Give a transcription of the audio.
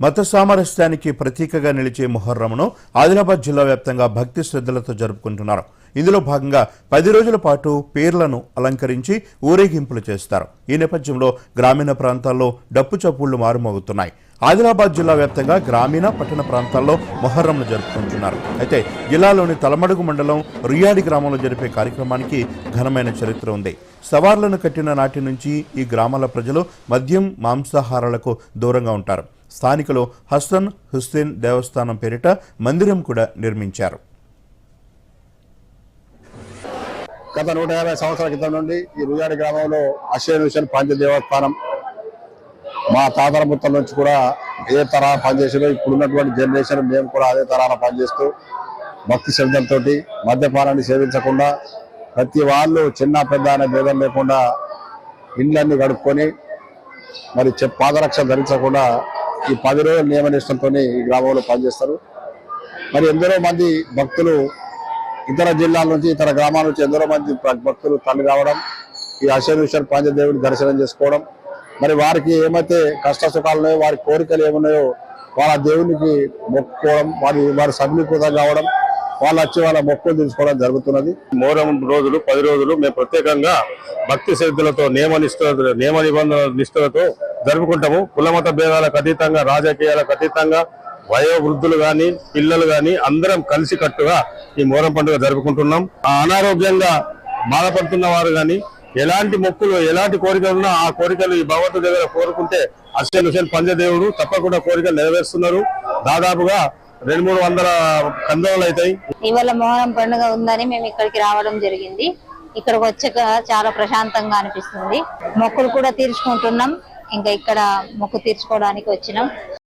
మత సామరస్యానికి ప్రతీకగా నిలిచే మొహర్రంను ఆదిలాబాద్ జిల్లా వ్యాప్తంగా భక్తి శ్రద్ధలతో జరుపుకుంటున్నారు. ఇందులో భాగంగా 10 రోజుల పాటు పేర్లను అలంకరించి ఊరేగింపులు చేస్తారు. ఈ నేపథ్యంలో గ్రామీణ ప్రాంతాల్లో డప్పు చప్పుళ్లు మారుమోగుతున్నాయి. ఆదిలాబాద్ జిల్లా వ్యాప్తంగా గ్రామీణ పట్టణ ప్రాంతాల్లో మొహర్రంను జరుపుకుంటున్నారు. అయితే జిల్లాలోని తలమడుగు మండలం రుయ్యాడి గ్రామంలో జరిపే కార్యక్రమానికి ఘనమైన చరిత్ర ఉంది. సవార్లను కట్టిన నాటి నుంచి ఈ గ్రామాల ప్రజలు మద్యం మాంసాహారాలకు దూరంగా ఉంటారు. స్థానికులు హసన్ హుస్సేన్ దేవస్థానం పేరిట మందిరం కూడా నిర్మించారు. గత 150 సంవత్సరాల క్రితం నుండి ఈ రుయ్యాడి గ్రామంలో హుస్సేన్ పంచ దేవస్థానం మా తాతల ముత్తల నుంచి కూడా ఏ తరహా పనిచేసారో ఇప్పుడున్నటువంటి జనరేషన్ మేము కూడా అదే తరహా పనిచేస్తూ భక్తి శ్రద్ధలతోటి మద్యపానాన్ని సేవించకుండా ప్రతి వాళ్ళు చిన్న పెద్ద అనే భేదం లేకుండా ఇండ్లన్నీ గడుపుకొని మరి పాదరక్ష ధరించకుండా ఈ 10 రోజుల నియమనిష్టంతో ఈ గ్రామంలో పనిచేస్తారు. మరి ఎందరో మంది భక్తులు ఇతర జిల్లాల నుంచి ఇతర గ్రామాల నుంచి ఎందరో మంది భక్తులు తల్లి రావడం, ఈ హుస్సేన్ పంచదేవుడి దర్శనం చేసుకోవడం, మరి వారికి ఏమైతే కష్ట సుఖాలు ఉన్నాయో వారి కోరికలు ఏమున్నాయో వాళ్ళ దేవునికి మొక్కుకోవడం, వారి సఫలీకృతం కావడం, వాళ్ళు వచ్చి వాళ్ళ మొక్కులు తీసుకోవడం జరుగుతున్నది. మొహర్రం రోజులు 10 రోజులు మేము ప్రత్యేకంగా భక్తి శ్రద్ధలతో నియమ నిబంధన నిష్ఠలతో జరుపుకుంటాము. కులమత భేదాలకు అతీతంగా, రాజకీయాలకు అతీతంగా వయోవృద్ధులు గాని పిల్లలు గాని అందరం కలిసి కట్టుగా ఈ మొహర్రం పండుగ జరుపుకుంటున్నాం. అనారోగ్యంగా బాధపడుతున్న వారు గాని ఎలాంటి మొక్కులు ఎలాంటి కోరికలు ఉన్నా ఆ కోరికలు ఈ భగవంతుడి దగ్గర కోరుకుంటే హుస్సేన్ పంచదేవుడు తప్పకుండా కోరికలు నెరవేరుస్తున్నారు. దాదాపుగా 200-300 కందోలు అవుతాయి. ఇవాళ మొహర్రం పండుగ ఉందని మేము ఇక్కడికి రావడం జరిగింది. ఇక్కడికి వచ్చాక చాలా ప్రశాంతంగా అనిపిస్తుంది. మొక్కులు కూడా తీర్చుకుంటున్నాం. ఇంకా ఇక్కడ మొక్కు తీర్చుకోవడానికి వచ్చినాం.